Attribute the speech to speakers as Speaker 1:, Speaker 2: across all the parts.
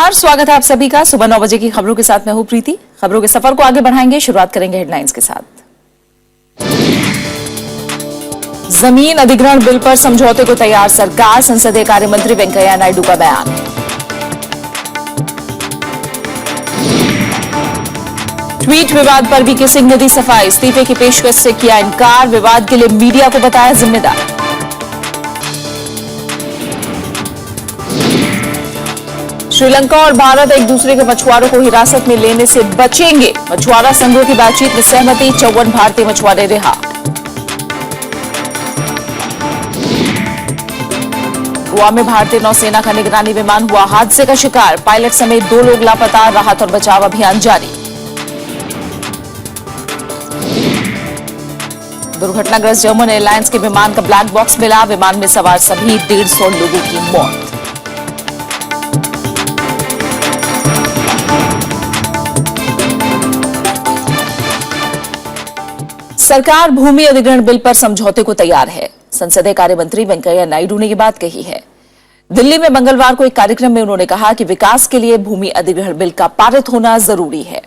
Speaker 1: नमस्कार, स्वागत है आप सभी का सुबह 9 बजे की खबरों के साथ। मैं हूं प्रीति। खबरों के सफर को आगे बढ़ाएंगे, शुरुआत करेंगे हेडलाइंस के साथ। जमीन अधिग्रहण बिल पर समझौते को तैयार सरकार, संसदीय कार्य मंत्री वेंकैया नायडू का बयान। ट्वीट विवाद पर वीके सिंह ने दी सफाई, इस्तीफे की पेशकश से किया इनकार, विवाद के लिए मीडिया को बताया जिम्मेदार। श्रीलंका और भारत एक दूसरे के मछुआरों को हिरासत में लेने से बचेंगे, मछुआरा संघों की बातचीत में सहमति, 54 भारतीय मछुआरे रिहा। गोवा में भारतीय नौसेना का निगरानी विमान हुआ हादसे का शिकार, पायलट समेत 2 लोग लापता, राहत और बचाव अभियान जारी। दुर्घटनाग्रस्त जर्मन एयरलाइंस के विमान का ब्लैक बॉक्स मिला, विमान में सवार सभी 150 लोगों की मौत। सरकार भूमि अधिग्रहण बिल पर समझौते को तैयार है। संसदीय कार्य मंत्री वेंकैया नायडू ने यह बात कही है। दिल्ली में मंगलवार को एक कार्यक्रम में उन्होंने कहा कि विकास के लिए भूमि अधिग्रहण बिल का पारित होना जरूरी है।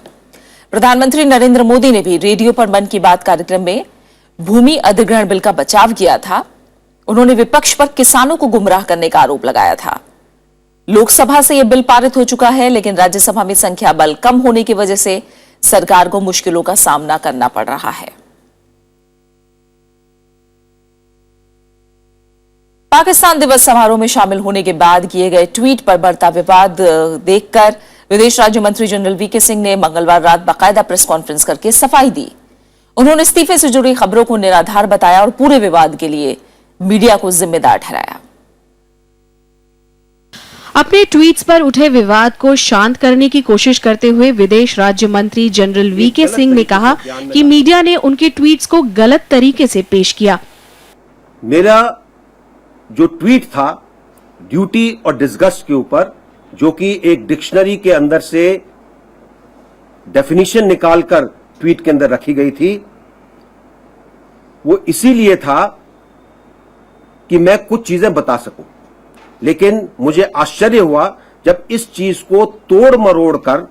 Speaker 1: प्रधानमंत्री नरेंद्र मोदी ने भी रेडियो पर मन की बात कार्यक्रम में भूमि अधिग्रहण बिल का बचाव किया था। उन्होंने विपक्ष पर किसानों को गुमराह करने का आरोप लगाया था। लोकसभा से यह बिल पारित हो चुका है, लेकिन राज्यसभा में संख्या बल कम होने की वजह से सरकार को मुश्किलों का सामना करना पड़ रहा है। पाकिस्तान दिवस समारोह में शामिल होने के बाद किए गए ट्वीट पर बढ़ता विवाद देखकर विदेश राज्य मंत्री जनरल वीके सिंह ने मंगलवार रात बाकायदा प्रेस कॉन्फ्रेंस करके सफाई दी। उन्होंने इस्तीफे से जुड़ी खबरों को निराधार बताया और पूरे विवाद के लिए मीडिया को जिम्मेदार ठहराया।
Speaker 2: अपने ट्वीट्स पर उठे विवाद को शांत करने की कोशिश करते हुए विदेश राज्य मंत्री जनरल वीके सिंह ने कहा कि मीडिया ने उनके ट्वीट्स को गलत तरीके से पेश किया।
Speaker 3: मेरा जो ट्वीट था ड्यूटी और डिसगस्ट के ऊपर, जो कि एक डिक्शनरी के अंदर से डेफिनेशन निकालकर ट्वीट के अंदर रखी गई थी, वो इसीलिए था कि मैं कुछ चीजें बता सकूं। लेकिन मुझे आश्चर्य हुआ जब इस चीज को तोड़ मरोड़ कर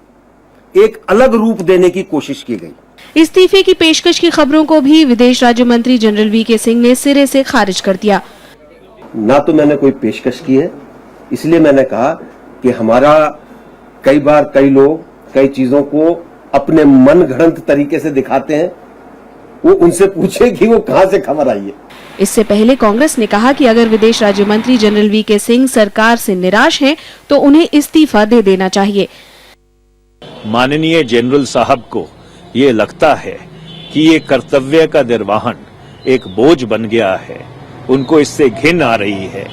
Speaker 3: एक अलग रूप देने की कोशिश की गई।
Speaker 2: इस्तीफे की पेशकश की खबरों को भी विदेश राज्य मंत्री जनरल वीके सिंह ने सिरे से खारिज कर दिया।
Speaker 3: ना तो मैंने कोई पेशकश की है, इसलिए मैंने कहा कि हमारा कई बार कई लोग कई चीजों को अपने मन गढ़ंत तरीके से दिखाते हैं, वो उनसे पूछे कि वो कहां से खबर आई है।
Speaker 2: इससे पहले कांग्रेस ने कहा कि अगर विदेश राज्य मंत्री जनरल वीके सिंह सरकार से निराश हैं, तो उन्हें इस्तीफा दे देना चाहिए।
Speaker 4: माननीय जनरल साहब को ये लगता है कि ये कर्तव्य का निर्वहन एक बोझ बन गया है, उनको इससे घिन आ रही है।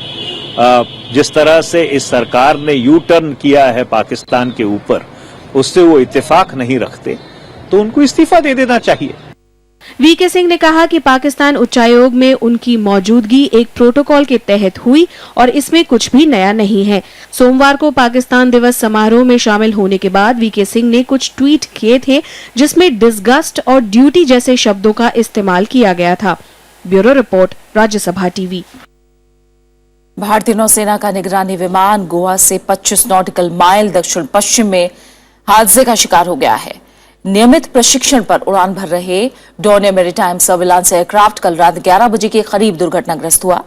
Speaker 4: जिस तरह से इस सरकार ने यू टर्न किया है पाकिस्तान के ऊपर, उससे वो इत्तेफाक नहीं रखते, तो उनको इस्तीफा दे देना चाहिए।
Speaker 2: वीके सिंह ने कहा कि पाकिस्तान उच्चायोग में उनकी मौजूदगी एक प्रोटोकॉल के तहत हुई और इसमें कुछ भी नया नहीं है। सोमवार को पाकिस्तान दिवस समारोह में शामिल होने के बाद वीके सिंह ने कुछ ट्वीट किए थे, जिसमें डिसगस्ट और ड्यूटी जैसे शब्दों का इस्तेमाल किया गया था। Bureau report, Rajya Sabha TV.
Speaker 1: भारतीय नौसेना का निगरानी विमान गोवा से 25 नॉटिकल माइल दक्षिण पश्चिम में हादसे का शिकार हो गया है। नियमित प्रशिक्षण पर उड़ान भर रहे डोनियर मैरीटाइम सर्विलांस एयरक्राफ्ट कल रात 11 बजे के करीब दुर्घटनाग्रस्त हुआ।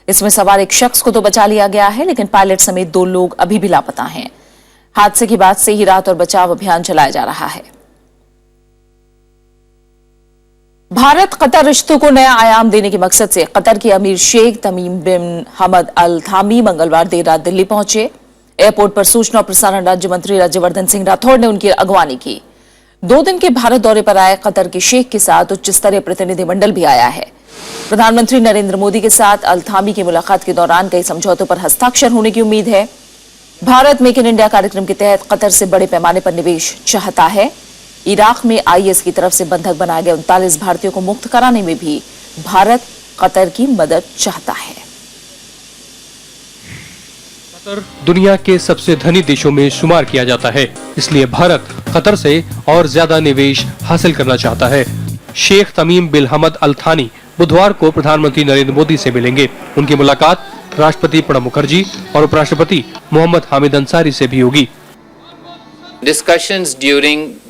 Speaker 1: इसमें सवार एक शख्स को तो बचा लिया गया है, लेकिन पायलट समेत 2 लोग अभी भी लापता हैं। हादसे के बाद से ही राहत और बचाव अभियान चलाया जा रहा है। भारत कतर रिश्तों को नया आयाम देने के मकसद से कतर के अमीर शेख तमीम बिन हमद अल थामी मंगलवार देर रात दिल्ली पहुंचे। एयरपोर्ट पर सूचना और प्रसारण राज्य मंत्री राज्यवर्धन सिंह राठौड़ ने उनकी अगवानी की। 2 दिन के भारत दौरे पर आए कतर के शेख के साथ उच्च स्तरीय प्रतिनिधिमंडल भी आया है। प्रधानमंत्री नरेंद्र मोदी के साथ अल थामी की मुलाकात के दौरान कई समझौतों पर हस्ताक्षर होने की उम्मीद है। भारत मेक इन इंडिया कार्यक्रम के तहत कतर से बड़े पैमाने पर निवेश चाहता है। इराक में आईएस की तरफ से बंधक बनाए गए 39 भारतीयों को मुक्त कराने में भी भारत कतर की मदद चाहता है।
Speaker 5: कतर दुनिया के सबसे धनी देशों में शुमार किया जाता है, इसलिए भारत कतर से और ज्यादा निवेश हासिल करना चाहता है। शेख तमीम बिन हमद अल थानी बुधवार को प्रधानमंत्री नरेंद्र मोदी से मिलेंगे। उनकी मुलाकात राष्ट्रपति प्रणब मुखर्जी और उपराष्ट्रपति मोहम्मद हामिद अंसारी से भी होगी।
Speaker 6: Discussions during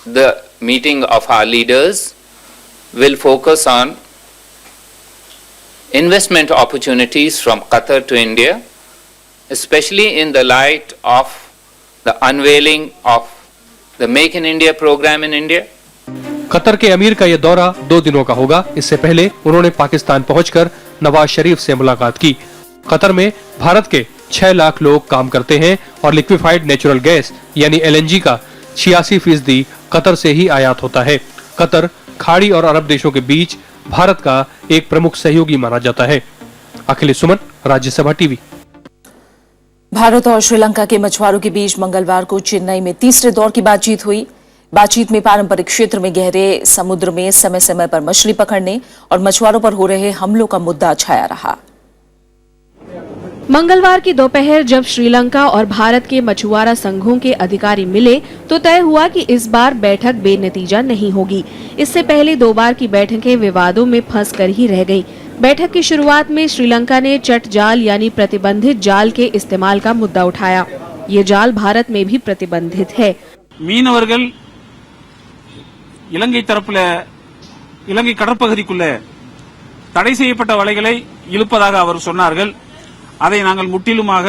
Speaker 6: the meeting of our leaders will focus on investment opportunities from Qatar to India, especially in the light of the unveiling of the Make in India program in India.
Speaker 5: Qatar के अमीर का यह दौरा 2 दिनों का होगा। इससे पहले उन्होंने पाकिस्तान पहुंचकर नवाज शरीफ से मुलाकात की। कतर में भारत के 6 लाख लोग काम करते हैं और लिक्विफाइड नेचुरल गैस यानी LNG का 86% कतर से ही आयात होता है। कतर खाड़ी और अरब देशों के बीच भारत का एक प्रमुख सहयोगी माना जाता है। अखिलेश सुमन, राज्यसभा टीवी।
Speaker 1: भारत और श्रीलंका के मछुआरों के बीच मंगलवार को चेन्नई में तीसरे दौर की बातचीत हुई। बातचीत में पारंपरिक क्षेत्र में गहरे समुद्र में समय समय पर मछली पकड़ने और मछुआरों पर हो रहे हमलों का मुद्दा छाया रहा।
Speaker 2: मंगलवार की दोपहर जब श्रीलंका और भारत के मछुआरा संघों के अधिकारी मिले तो तय हुआ कि इस बार बैठक बेनतीजा नहीं होगी। इससे पहले 2 बार की बैठकें विवादों में फंसकर ही रह गईं। बैठक की शुरुआत में श्रीलंका ने चट जाल यानी प्रतिबंधित जाल के इस्तेमाल का मुद्दा उठाया। ये जाल भारत में भी प्रतिबंधित है।
Speaker 7: மீனவர்கள் இலங்கை தரப்புல இலங்கை கடற்பகுதிக்குள்ள தடை செய்யப்பட்ட வலைகளை இழுப்பதாக அவர் சொன்னார்கள். அதை நாங்கள் முற்றிலுமாக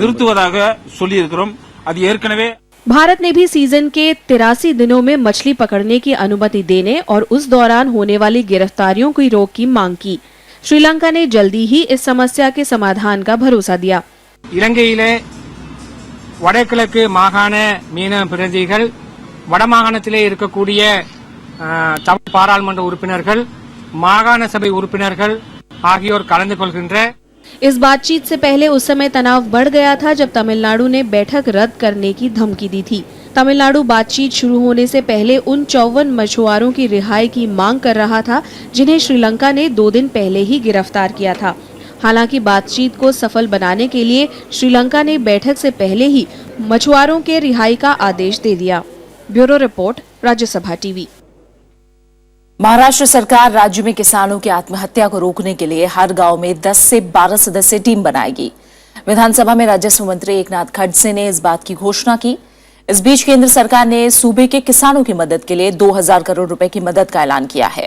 Speaker 7: நிறுத்துவதாக சொல்லியிருக்கிறோம். அது ஏற்கனவே
Speaker 2: भारत ने भी सीजन के 83 दिनों में मछली पकड़ने की अनुमति देने और उस दौरान होने वाली गिरफ्तारियों की रोक की मांग की। श्रीलंका ने जल्दी ही इस समस्या के समाधान का भरोसा दिया।
Speaker 8: இலங்கையிலே வடகிழக்கு மாகாண மீனவ பிரதிகள் வடமாகாணத்திலே இருக்கக்கூடிய தமிழ் பாராளுமன்ற உறுப்பினர்கள் மாகாண சபை உறுப்பினர்கள் ஆகியோர் கலந்து கொள்கின்ற
Speaker 2: इस बातचीत से पहले उस समय तनाव बढ़ गया था जब तमिलनाडु ने बैठक रद्द करने की धमकी दी थी। तमिलनाडु बातचीत शुरू होने से पहले उन 54 मछुआरों की रिहाई की मांग कर रहा था जिन्हें श्रीलंका ने 2 दिन पहले ही गिरफ्तार किया था। हालांकि बातचीत को सफल बनाने के लिए श्रीलंका ने बैठक से पहले ही मछुआरों के रिहाई का आदेश दे दिया। Bureau report, Rajya Sabha TV.
Speaker 1: Maharashtra सरकार राज्य में किसानों की आत्महत्या को रोकने के लिए हर गांव में 10 से 12 सदस्यीय टीम बनाएगी। विधानसभा में राजस्व मंत्री एकनाथ खड़से ने इस बात की घोषणा की। इस बीच केंद्र सरकार ने सूबे के किसानों की मदद के लिए 2000 करोड़ रुपए की मदद का ऐलान किया है।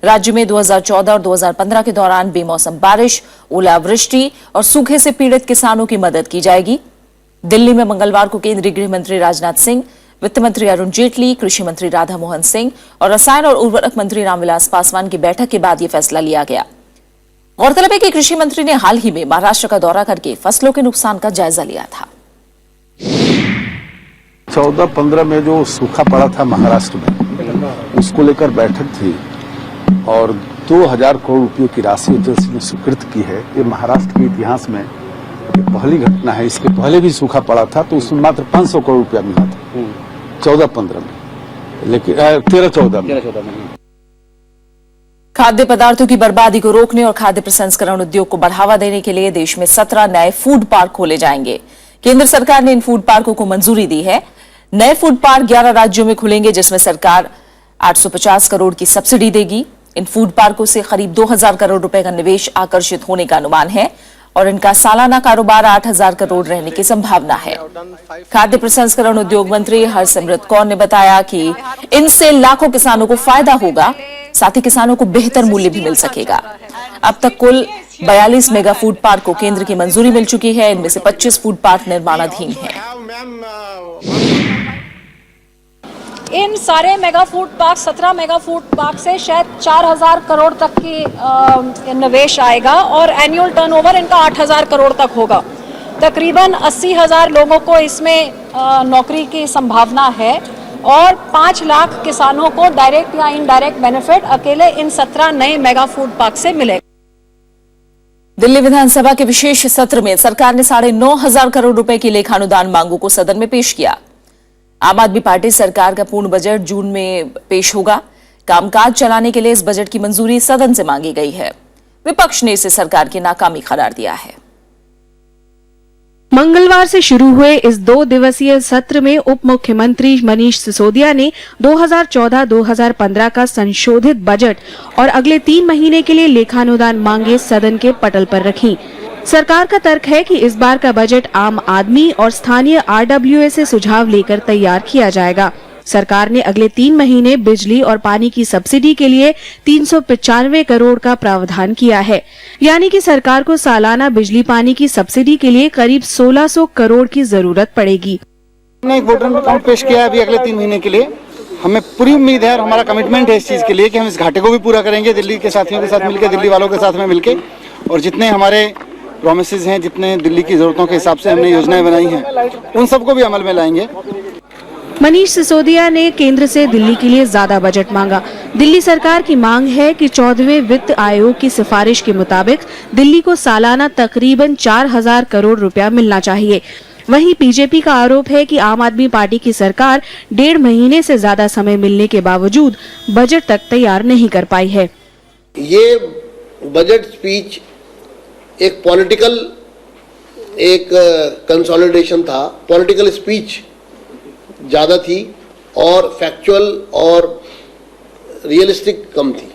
Speaker 1: राज्य में 2014 और 2015 के दौरान बेमौसम बारिश, ओलावृष्टि और सूखे से पीड़ित किसानों की मदद की जाएगी। दिल्ली में मंगलवार को केंद्रीय गृह मंत्री राजनाथ सिंह, वित्त मंत्री अरुण जेटली, कृषि मंत्री राधा मोहन सिंह और रसायन और उर्वरक मंत्री रामविलास पासवान की बैठक के बाद यह फैसला लिया गया। गौरतलब है कि कृषि मंत्री ने हाल ही में महाराष्ट्र का दौरा करके फसलों के नुकसान का जायजा लिया था।
Speaker 9: 14-15 में जो सूखा पड़ा था महाराष्ट्र में, उसको लेकर बैठक थी और 2000 करोड़ रुपयों की राशि एजेंसी ने स्वीकृत की है। ये महाराष्ट्र के इतिहास में पहली घटना है। इसके पहले भी सूखा पड़ा था तो उसमें मात्र 500 करोड़ रुपया मिला था 14-15 में, लेकिन 13-14 में।
Speaker 1: खाद्य पदार्थों की बर्बादी को रोकने और खाद्य प्रसंस्करण उद्योग को बढ़ावा देने के लिए देश में 17 नए फूड पार्क खोले जाएंगे। केंद्र सरकार ने इन फूड पार्कों को मंजूरी दी है। नए फूड पार्क 11 राज्यों में खुलेंगे, जिसमें सरकार 850 करोड़ की सब्सिडी देगी। इन फूड पार्कों से करीब 2000 करोड़ रुपए का निवेश आकर्षित होने का अनुमान है और इनका सालाना कारोबार 8000 करोड़ रहने की संभावना है। खाद्य प्रसंस्करण उद्योग मंत्री हरसिमरत कौर ने बताया कि इनसे लाखों किसानों को फायदा होगा, साथ ही किसानों को बेहतर मूल्य भी मिल सकेगा। अब तक कुल 42 मेगा फूड पार्क को केंद्र की मंजूरी मिल चुकी है। इनमें से 25 फूड पार्क निर्माणाधीन हैं।
Speaker 10: इन सारे mega food park 17 mega food park से शायद 4000 करोड़ तक की निवेश आएगा और एनुअल टर्नओवर इनका 8000 करोड़ तक होगा। तकरीबन 80,000 लोगों को इसमें नौकरी की संभावना है और 5 लाख किसानों को डायरेक्ट या इनडायरेक्ट बेनिफिट अकेले इन 17 नए मेगा फूड पार्क से मिलेगा।
Speaker 1: दिल्ली विधानसभा के विशेष सत्र में सरकार ने 9,500 करोड़ रुपए की लेखानुदान मांगों को सदन में पेश किया। आम आदमी पार्टी सरकार का पूर्ण बजट जून में पेश होगा। कामकाज चलाने के लिए इस बजट की मंजूरी सदन से मांगी गई है। विपक्ष ने इसे सरकार की नाकामी करार दिया है।
Speaker 2: मंगलवार से शुरू हुए इस 2 दिवसीय सत्र में उप मुख्यमंत्री मनीष सिसोदिया ने 2014-2015 का संशोधित बजट और अगले 3 महीने के लिए लेखानुदान मांगे सदन के पटल पर रखी। सरकार का तर्क है कि इस बार का बजट आम आदमी और स्थानीय RWA से सुझाव लेकर तैयार किया जाएगा। सरकार ने अगले 3 महीने बिजली और पानी की सब्सिडी के लिए 395 करोड़ का प्रावधान किया है। यानी कि सरकार को सालाना बिजली पानी की सब्सिडी के लिए करीब 1600 करोड़ की जरूरत पड़ेगी।
Speaker 11: हमने एक वोटर अकाउंट पेश किया है अभी अगले 3 महीने के लिए। हमें पूरी उम्मीद है और हमारा कमिटमेंट है इस चीज के लिए कि हम इस घाटे को भी पूरा करेंगे, दिल्ली के साथियों के साथ मिलकर, दिल्ली वालों के साथ में मिलकर, और जितने हमारे प्रॉमिसेस हैं, जितने दिल्ली की जरूरतों के हिसाब से हमने योजनाएं बनाई हैं, उन सबको भी अमल में लाएंगे।
Speaker 2: मनीष सिसोदिया ने केंद्र से दिल्ली के लिए ज्यादा बजट मांगा। दिल्ली सरकार की मांग है कि 14वें वित्त आयोग की सिफारिश के मुताबिक दिल्ली को सालाना तकरीबन 4000 करोड़ रुपया मिलना चाहिए। वहीं बीजेपी का आरोप है कि आम आदमी पार्टी की सरकार 1.5 महीने से ज्यादा समय मिलने के बावजूद बजट तक तैयार नहीं कर पाई है।
Speaker 12: ये बजट स्पीच एक पॉलिटिकल कंसोलिडेशन था, पॉलिटिकल स्पीच ज्यादा थी और फैक्चुअल और रियलिस्टिक कम थी।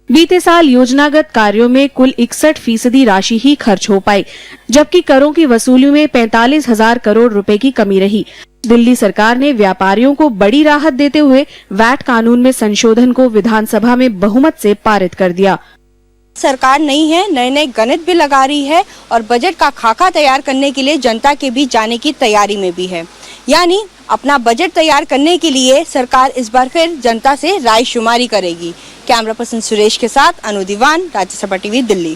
Speaker 2: बीते साल योजनागत कार्यों में कुल 61% राशि ही खर्च हो पाई, जबकि करों की वसूली में 45,000 करोड़ रुपए की कमी रही। दिल्ली सरकार ने व्यापारियों को बड़ी राहत देते हुए वैट कानून में संशोधन को विधानसभा में बहुमत से पारित कर दिया।
Speaker 13: सरकार नई है, नए नए गणित भी लगा रही है और बजट का खाका तैयार करने के लिए जनता के बीच जाने की तैयारी में भी है। यानी अपना बजट तैयार करने के लिए सरकार इस बार फिर जनता से राय शुमारी करेगी। कैमरा पर्सन सुरेश के साथ अनु दीवान, राज्यसभा टीवी, दिल्ली।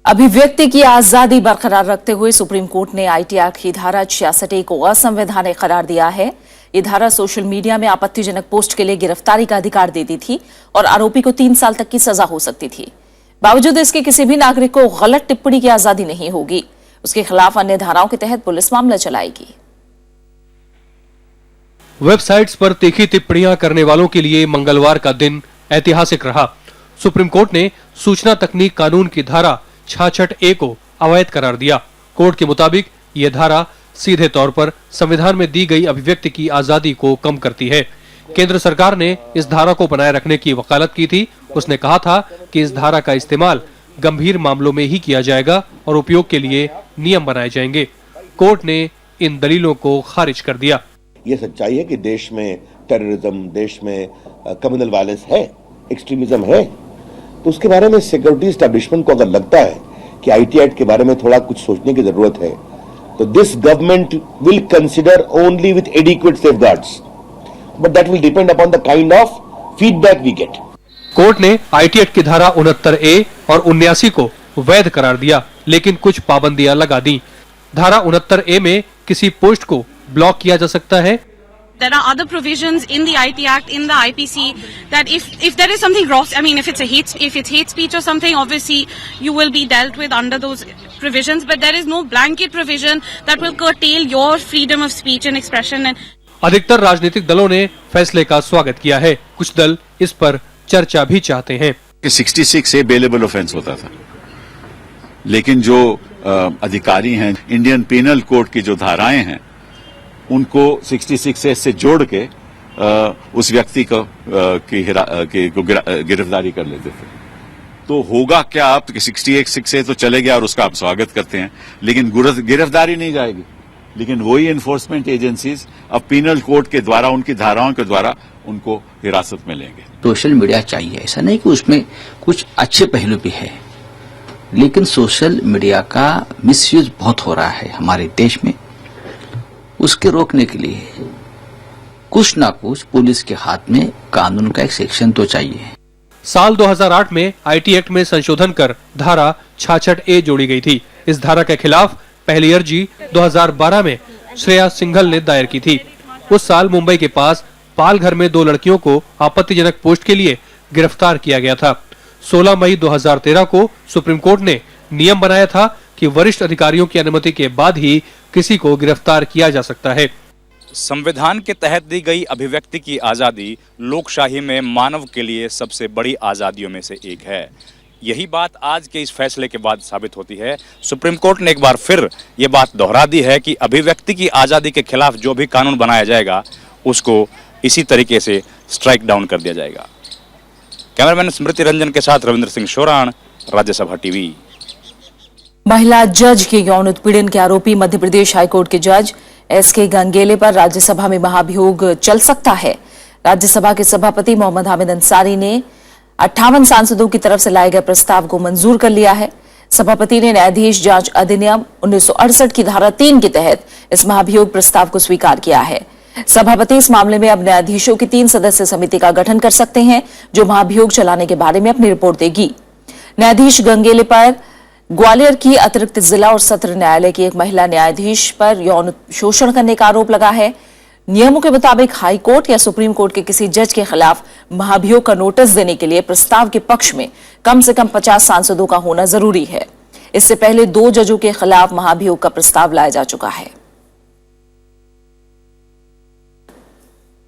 Speaker 1: अभिव्यक्ति की आजादी बरकरार रखते हुए सुप्रीम कोर्ट ने IT एक्ट की धारा 66A को असंवैधानिक करार दिया है। ये धारा सोशल मीडिया में आपत्तिजनक पोस्ट के लिए गिरफ्तारी का अधिकार देती थी और आरोपी को 3 साल तक की सजा हो सकती थी। बावजूद इसके किसी भी नागरिक को गलत टिप्पणी की आजादी नहीं होगी। उसके खिलाफ अन्य धाराओं के तहत पुलिस मामला चलाएगी।
Speaker 5: वेबसाइट्स पर तीखी टिप्पणियां करने वालों के लिए मंगलवार का दिन ऐतिहासिक रहा। सुप्रीम कोर्ट ने सूचना तकनीक कानून की धारा 66A को अवैध करार दिया। कोर्ट के मुताबिक यह धारा सीधे तौर पर संविधान में दी गई अभिव्यक्ति की आजादी को कम करती है। केंद्र सरकार ने इस धारा को बनाए रखने की वकालत की थी। उसने कहा था कि इस धारा का इस्तेमाल गंभीर मामलों में ही किया जाएगा और उपयोग के लिए नियम बनाए जाएंगे। कोर्ट ने इन दलीलों को खारिज कर दिया।
Speaker 14: ये सच्चाई है कि देश में टेररिज्म, देश में कम्युनल वायलेंस है, एक्सट्रीमिज्म है, तो उसके बारे में सिक्योरिटी एस्टैब्लिशमेंट को अगर लगता है कि IT एक्ट के बारे में थोड़ा कुछ सोचने की जरूरत है, तो this government will consider only with adequate safeguards, but that will depend upon the kind of feedback we get.
Speaker 5: Court ने IT एक्ट की धारा 69A और 79 को वैध करार दिया, लेकिन कुछ पाबंदियां लगा दी। धारा 69A में किसी पोस्ट को ब्लॉक किया जा सकता है।
Speaker 15: There are other provisions in the IT Act, in the IPC, that if there is something gross, I mean, if it's hate speech or something, obviously you will be dealt with under those provisions. But there is no blanket provision that will curtail your freedom of speech and expression.
Speaker 5: अधिकतर राजनीतिक दलों ने फैसले का स्वागत किया है। कुछ दल इस पर चर्चा भी चाहते हैं।
Speaker 16: 66A बेलेबल ऑफेंस होता था, लेकिन जो अधिकारी हैं, इंडियन पीनल कोड की जो धाराएं हैं, उनको 66A से जोड़ के उस व्यक्ति को गिरफ्तारी कर लेते थे। तो होगा क्या आप 68A तो चले गया और उसका आप स्वागत करते हैं, लेकिन गिरफ्तारी नहीं जाएगी। लेकिन वही एनफोर्समेंट एजेंसीज अब पीनल कोड के द्वारा, उनकी धाराओं के द्वारा उनको हिरासत में लेंगे।
Speaker 17: सोशल मीडिया चाहिए, ऐसा नहीं कि उसमें कुछ अच्छे पहलू भी है, लेकिन सोशल मीडिया का मिसयूज बहुत हो रहा है हमारे देश में। उसके रोकने के लिए कुछ ना कुछ पुलिस के हाथ में कानून का एक सेक्शन तो चाहिए।
Speaker 5: साल 2008 में IT एक्ट में संशोधन कर धारा 66A जोड़ी गई थी। इस धारा के खिलाफ पहली अर्जी 2012 में श्रेया सिंघल ने दायर की थी। उस साल मुंबई के पास पालघर में 2 लड़कियों को आपत्तिजनक पोस्ट के लिए गिरफ्तार किया गया था। 16 मई 2013 को सुप्रीम कोर्ट ने नियम बनाया था कि वरिष्ठ अधिकारियों की अनुमति के बाद ही किसी को गिरफ्तार किया जा सकता है।
Speaker 18: संविधान के तहत दी गई अभिव्यक्ति की आज़ादी लोकशाही में मानव के लिए सबसे बड़ी आज़ादियों में से एक है। यही बात आज के इस फैसले के बाद साबित होती है। सुप्रीम कोर्ट ने एक बार फिर ये बात दोहरा दी है कि अभिव्यक्ति की आज़ादी के खिलाफ जो भी कानून बनाया जाएगा उसको इसी तरीके से स्ट्राइक डाउन कर दिया जाएगा। कैमरामैन स्मृति रंजन के साथ रविंद्र सिंह शोराण, राज्यसभा टीवी।
Speaker 1: महिला जज के यौन उत्पीड़न के आरोपी मध्य प्रदेश हाईकोर्ट के जज एसके गंगेले पर राज्यसभा में महाभियोग चल सकता है। राज्यसभा के सभापति मोहम्मद हामिद अंसारी ने 58 सांसदों की तरफ से लाए गए प्रस्ताव को मंजूर कर लिया है। सभापति ने न्यायाधीश जांच अधिनियम 1968 की धारा 3 के तहत इस महाभियोग प्रस्ताव को स्वीकार किया है। सभापति इस मामले में अब न्यायाधीशों की 3 सदस्य समिति का गठन कर सकते हैं, जो महाभियोग चलाने के बारे में अपनी रिपोर्ट देगी। न्यायाधीश गंगेले पर ग्वालियर की अतिरिक्त जिला और सत्र न्यायालय की एक महिला न्यायाधीश पर यौन शोषण करने का आरोप लगा है। नियमों के मुताबिक हाई कोर्ट या सुप्रीम कोर्ट के किसी जज के खिलाफ महाभियोग का नोटिस देने के लिए प्रस्ताव के पक्ष में कम से कम 50 सांसदों का होना जरूरी है। इससे पहले 2 जजों के खिलाफ महाभियोग का प्रस्ताव लाया जा चुका है।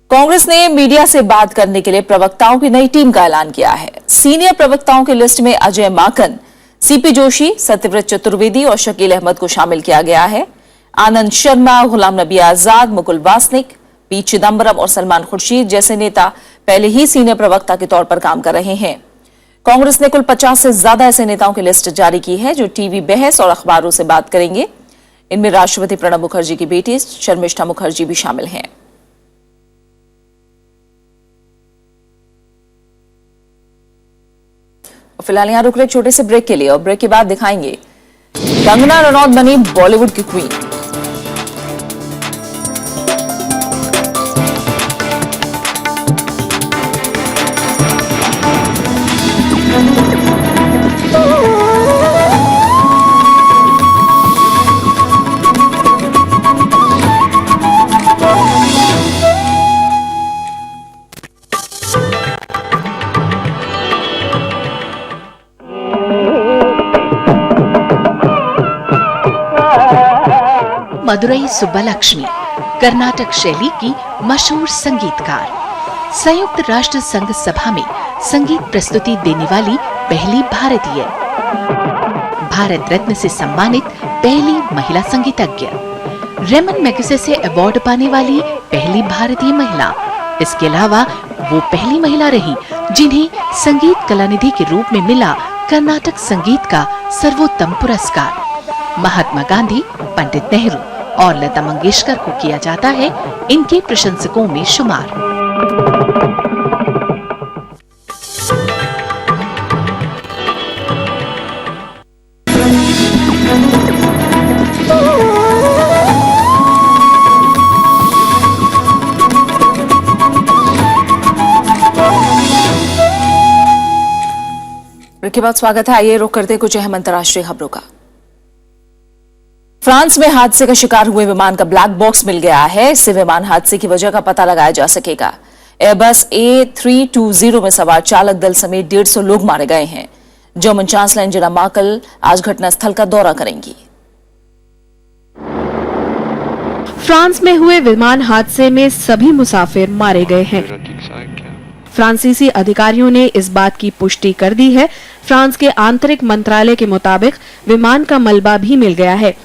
Speaker 1: कांग्रेस ने मीडिया से बात करने के लिए प्रवक्ताओं की नई टीम का ऐलान किया है। सीनियर प्रवक्ताओं की लिस्ट में अजय माकन, सीपी जोशी, सत्यव्रत चतुर्वेदी और शकील अहमद को शामिल किया गया है। आनंद शर्मा, गुलाम नबी आजाद, मुकुल वासनिक, पी चिदम्बरम और सलमान खुर्शीद जैसे नेता पहले ही सीनियर प्रवक्ता के तौर पर काम कर रहे हैं। कांग्रेस ने कुल 50 से ज्यादा ऐसे नेताओं की लिस्ट जारी की है जो टीवी बहस और अखबारों से बात करेंगे। इनमें राष्ट्रपति प्रणब मुखर्जी की बेटी शर्मिष्ठा मुखर्जी भी शामिल हैं। फिलहाल यहां रुक रहे एक छोटे से ब्रेक के लिए, और ब्रेक के बाद दिखाएंगे कंगना रनौत बनी बॉलीवुड की क्वीन।
Speaker 19: मदुरई सुब्बालक्ष्मी कर्नाटक शैली की मशहूर संगीतकार, संयुक्त राष्ट्र संघ सभा में संगीत प्रस्तुति देने वाली पहली भारतीय, भारत रत्न से सम्मानित पहली महिला संगीतज्ञ, रेमन मैगसेसे अवार्ड पाने वाली पहली भारतीय महिला। इसके अलावा वो पहली महिला रही जिन्हें संगीत कलानिधि के रूप में मिला कर्नाटक संगीत का सर्वोत्तम पुरस्कार। महात्मा गांधी, पंडित नेहरू और लता मंगेशकर को किया जाता है इनके प्रशंसकों में शुमार।
Speaker 1: के बाद स्वागत है। आइए रुक करते कुछ अहम अंतर्राष्ट्रीय खबरों का। फ्रांस में हादसे का शिकार हुए विमान का ब्लैक बॉक्स मिल गया है। इससे विमान हादसे की वजह का पता लगाया जा सकेगा। एयरबस A320 में सवार चालक दल समेत 150 लोग मारे गए हैं। जर्मन चांसलर एंजेला मर्केल आज घटनास्थल का दौरा करेंगी।
Speaker 2: फ्रांस में हुए विमान हादसे में सभी मुसाफिर मारे गए हैं। फ्रांसीसी अधिकारियों ने इस बात की पुष्टि कर दी है। फ्रांस के आंतरिक मंत्रालय के मुताबिक विमान का मलबा भी मिल गया है।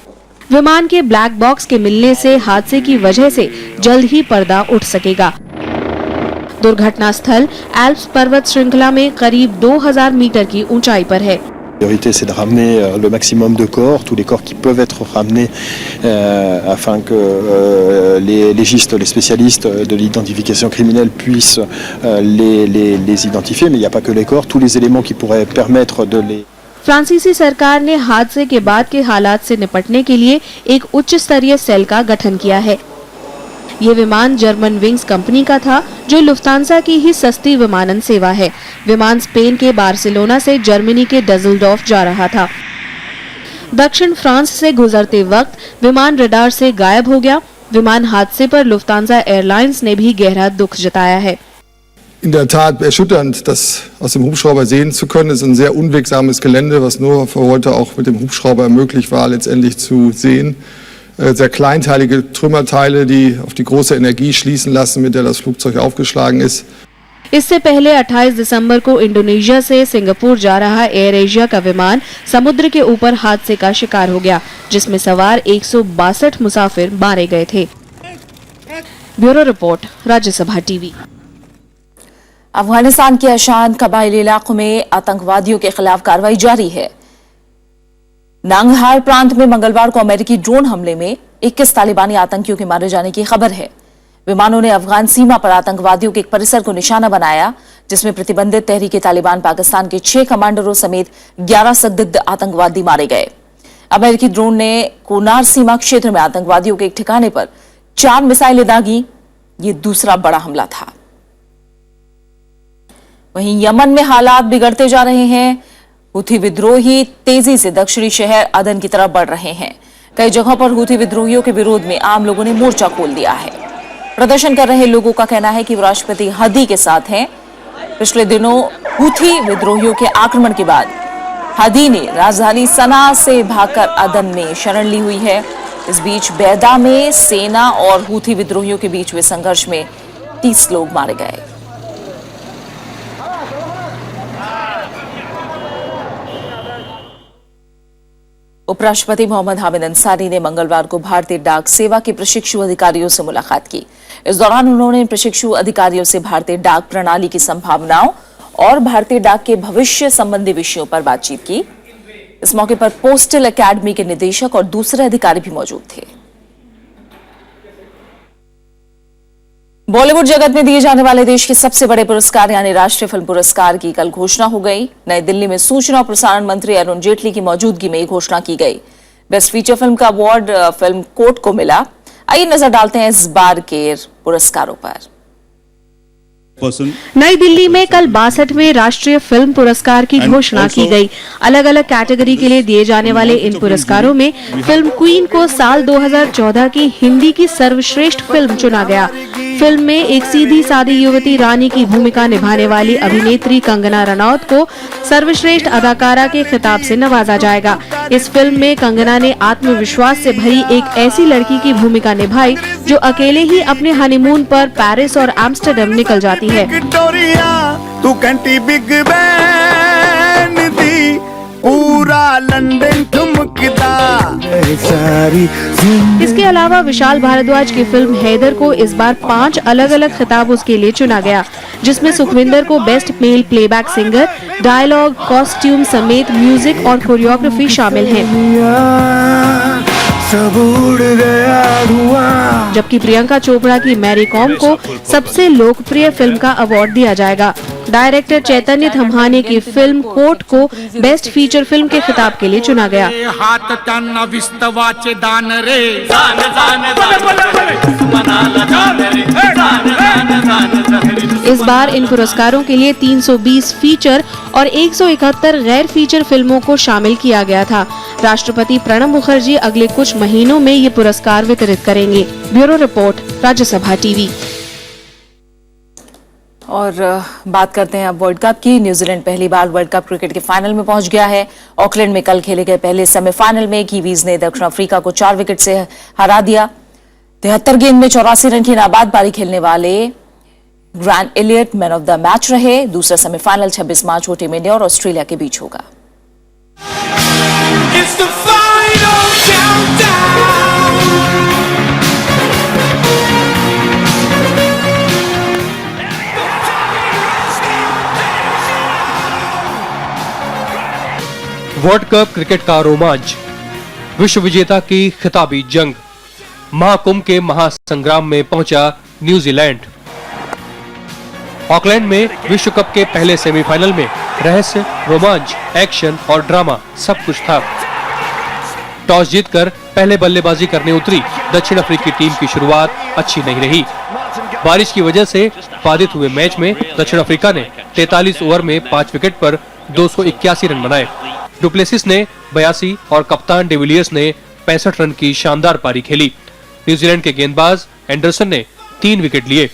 Speaker 2: विमान के ब्लैक बॉक्स के मिलने से हादसे की वजह से जल्द ही पर्दा उठ सकेगा। दुर्घटना स्थल एल्प्स पर्वत श्रृंखला में करीब 2000 मीटर की ऊंचाई पर है।
Speaker 20: La priorité, c'est de ramener le maximum de corps, tous les corps qui peuvent être ramenés afin que les légistes, les spécialistes de l'identification criminelle puissent les identifier. Mais il n'y a pas que les corps, tous les éléments qui pourraient permettre de les...
Speaker 2: फ्रांसीसी सरकार ने हादसे के बाद के हालात से निपटने के लिए एक उच्च स्तरीय सेल का गठन किया है। ये विमान जर्मन विंग्स कंपनी का था, जो लुफ्तांसा की ही सस्ती विमानन सेवा है। विमान स्पेन के बार्सिलोना से जर्मनी के डसेल्डॉर्फ जा रहा था। दक्षिण फ्रांस से गुजरते वक्त विमान रडार से गायब हो गया। विमान हादसे पर लुफ्तांसा एयरलाइंस ने भी गहरा दुख जताया है।
Speaker 21: In der Tat erschütternd, das aus dem Hubschrauber sehen zu können. Es ist ein sehr unwegsames Gelände, was nur für heute auch mit dem Hubschrauber möglich war, letztendlich zu sehen. Sehr kleinteilige Trümmerteile, die auf die große Energie schließen lassen, mit der das Flugzeug aufgeschlagen ist.
Speaker 2: इससे पहले 28 दिसंबर को Indonesia से Singapore जा रहा air Asia का विमान समुद्र के ऊपर हादसे का शिकार हो गया, जिसमें सवार 162 मुसाफिर मारे गए थे। Bureau report, Rajya Sabha TV.
Speaker 1: Afghanistan के अशांत कबायली इलाकों में आतंकवादियों के खिलाफ कार्रवाई जारी है। नांगहार प्रांत में मंगलवार को अमेरिकी ड्रोन हमले में 21 तालिबानी आतंकियों के मारे जाने की खबर है। विमानों ने अफगान सीमा पर आतंकवादियों के एक परिसर को निशाना बनाया, जिसमें प्रतिबंधित तहरीक तालिबान पाकिस्तान के 6 कमांडरों समेत 11 संदिग्ध आतंकवादी मारे गए। अमेरिकी ड्रोन ने कोनार सीमा क्षेत्र में आतंकवादियों के एक ठिकाने पर 4 मिसाइलें दागी। ये दूसरा बड़ा हमला था। वहीं यमन में हालात बिगड़ते जा रहे हैं। हुथी विद्रोही तेजी से दक्षिणी शहर अदन की तरफ बढ़ रहे हैं। कई जगहों पर हुथी विद्रोहियों के विरोध में आम लोगों ने मोर्चा खोल दिया है। प्रदर्शन कर रहे लोगों का कहना है कि वो राष्ट्रपति हादी के साथ हैं। पिछले दिनों हुथी विद्रोहियों के आक्रमण के बाद हादी ने राजधानी सना से भागकर अदन में शरण ली हुई है। इस बीच बैदा में सेना और हुथी विद्रोहियों के बीच हुए संघर्ष में 30 लोग मारे गए। उपराष्ट्रपति मोहम्मद हामिद अंसारी ने मंगलवार को भारतीय डाक सेवा के प्रशिक्षु अधिकारियों से मुलाकात की। इस दौरान उन्होंने प्रशिक्षु अधिकारियों से भारतीय डाक प्रणाली की संभावनाओं और भारतीय डाक के भविष्य संबंधी विषयों पर बातचीत की। इस मौके पर पोस्टल एकेडमी के निदेशक और दूसरे अधिकारी भी मौजूद थे। बॉलीवुड जगत में दिए जाने वाले देश के सबसे बड़े पुरस्कार यानी राष्ट्रीय फिल्म पुरस्कार की कल घोषणा हो गई। नई दिल्ली में सूचना और प्रसारण मंत्री अरुण जेटली की मौजूदगी में घोषणा की गई। बेस्ट फीचर फिल्म का अवार्ड फिल्म कोर्ट को मिला। आइए नजर डालते हैं इस बार के पुरस्कारों पर।
Speaker 2: नई दिल्ली में कल 62वें राष्ट्रीय फिल्म पुरस्कार की घोषणा की गई। अलग अलग कैटेगरी के लिए दिए जाने वाले इन पुरस्कारों में फिल्म क्वीन को साल 2014 की हिंदी की सर्वश्रेष्ठ फिल्म चुना गया। फिल्म में एक सीधी सादी युवती रानी की भूमिका निभाने वाली अभिनेत्री कंगना रनौत को सर्वश्रेष्ठ अदाकारा के खिताब से नवाजा जाएगा। इस फिल्म में कंगना ने आत्मविश्वास से भरी एक ऐसी लड़की की भूमिका निभाई जो अकेले ही अपने हनीमून पर पेरिस और एम्स्टर्डम निकल जाती है।
Speaker 3: तू कंटी बिग बैन दी पूरा लंदन ठुमकदा सारी।
Speaker 2: इसके अलावा विशाल भारद्वाज की फिल्म हैदर को इस बार 5 अलग अलग खिताबों के लिए चुना गया, जिसमें सुखविंदर को best male playback singer, dialogue, costume समेत म्यूजिक और कोरियोग्राफी शामिल है।
Speaker 3: सब उड़ गया धुआं।
Speaker 2: जबकि प्रियंका चोपड़ा की मैरी कॉम को सबसे लोकप्रिय फिल्म का अवार्ड दिया जाएगा। डायरेक्टर चैतन्य थम्हाने की फिल्म कोर्ट को बेस्ट फीचर फिल्म के खिताब के लिए चुना गया।
Speaker 3: हाथ टन विस्तवाचे दान रे
Speaker 2: इस बार इन पुरस्कारों के लिए 320 फीचर और 171 गैर फीचर फिल्मों को शामिल किया गया था। राष्ट्रपति प्रणब मुखर्जी अगले कुछ महीनों में ये पुरस्कार वितरित करेंगे। Bureau report, Rajya Sabha TV.
Speaker 1: और बात करते हैं अब वर्ल्ड कप की। न्यूजीलैंड पहली बार वर्ल्ड कप क्रिकेट के फाइनल में पहुंच गया है। ऑकलैंड में कल खेले गए पहले सेमीफाइनल में कीवीज ने दक्षिण अफ्रीका को 4 विकेट से हरा दिया। 73 गेंद में 84 रन की नाबाद पारी खेलने वाले Grant Elliott man of the match रहे। दूसरा सेमीफाइनल 26 मार्च को टीम इंडिया और ऑस्ट्रेलिया के बीच होगा।
Speaker 5: वर्ल्ड कप क्रिकेट का रोमांच, विश्व विजेता की खिताबी जंग, महाकुंभ के महासंग्राम में पहुंचा न्यूजीलैंड। ऑकलैंड में विश्व कप के पहले सेमीफाइनल में रहस्य, रोमांच, एक्शन और ड्रामा सब कुछ था। टॉस जीतकर पहले बल्लेबाजी करने उतरी दक्षिण अफ्रीकी टीम की शुरुआत अच्छी नहीं रही। बारिश की वजह से बाधित हुए मैच में दक्षिण अफ्रीका ने 43 ओवर में 5 विकेट पर 281 रन बनाए। डुप्लेसिस ने 82 और कप्तान डिविलियर्स ने 65 रन की शानदार पारी खेली। न्यूजीलैंड के गेंदबाज एंडरसन ने 3 विकेट लिए।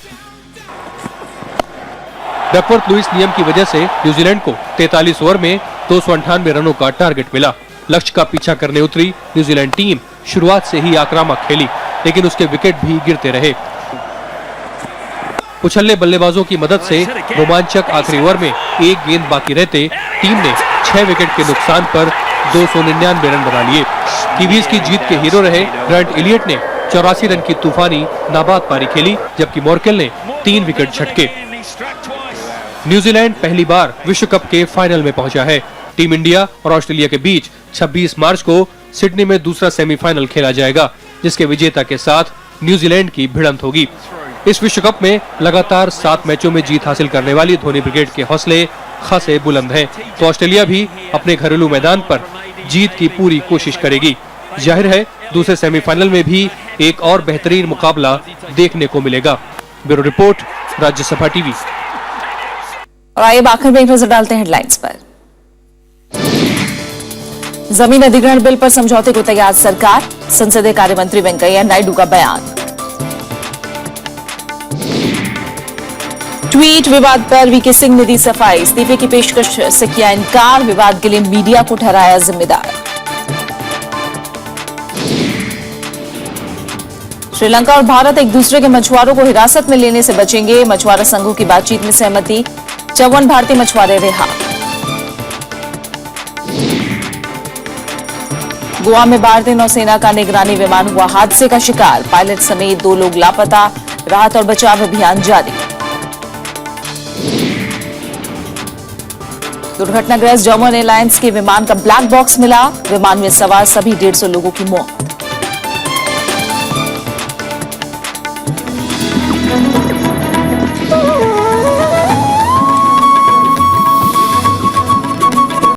Speaker 5: डकवर्थ लुइस नियम की वजह से न्यूजीलैंड को 43 ओवर में 298 रनों का टारगेट मिला। लक्ष्य का पीछा करने उतरी न्यूजीलैंड टीम शुरुआत से ही आक्रामक खेली, लेकिन उसके विकेट भी गिरते रहे। उछलने बल्लेबाजों की मदद से रोमांचक आखिरी ओवर में 1 गेंद बाकी रहते टीम ने 6 विकेट के नुकसान पर 299 रन बना लिए। कीवीज की जीत के हीरो रहे ग्रैंड एलियट ने 84 रन की तूफानी नाबाद पारी खेली, जबकि मॉर्केल ने 3 विकेट झटके। न्यूजीलैंड पहली बार विश्व कप के फाइनल में पहुंचा है। टीम इंडिया और ऑस्ट्रेलिया के बीच 26 मार्च को सिडनी में दूसरा सेमीफाइनल खेला जाएगा, जिसके विजेता के साथ न्यूजीलैंड की भिड़ंत होगी। इस विश्व कप में लगातार 7 मैचों में जीत हासिल करने वाली धोनी ब्रिगेड के हौसले खासे बुलंद हैं, तो ऑस्ट्रेलिया भी अपने घरेलू मैदान पर जीत की पूरी कोशिश करेगी। जाहिर है दूसरे सेमीफाइनल में भी एक और बेहतरीन मुकाबला देखने को मिलेगा। Bureau report, Rajya Sabha TV.
Speaker 1: और आइए आखिर में एक नजर डालते हैं हेडलाइंस पर। जमीन अधिग्रहण बिल पर समझौते को तैयार सरकार, संसदीय कार्य मंत्री वेंकैया नायडू का बयान। ट्वीट विवाद पर वीके सिंह ने दी सफाई, इस्तीफे की पेशकश से किया इनकार, विवाद के लिए मीडिया को ठहराया जिम्मेदार। श्रीलंका और भारत एक दूसरे के मछुआरों को हिरासत में लेने से बचेंगे, मछुआरा संघों की बातचीत में सहमति, 54 भारतीय मछुआरे रिहा। गोवा में भारतीय नौसेना का निगरानी विमान हुआ हादसे का शिकार, पायलट समेत 2 लोग लापता, राहत और बचाव अभियान जारी। दुर्घटनाग्रस्त जर्मन एयरलाइंस के विमान का ब्लैक बॉक्स मिला, विमान में सवार सभी 150 लोगों की मौत।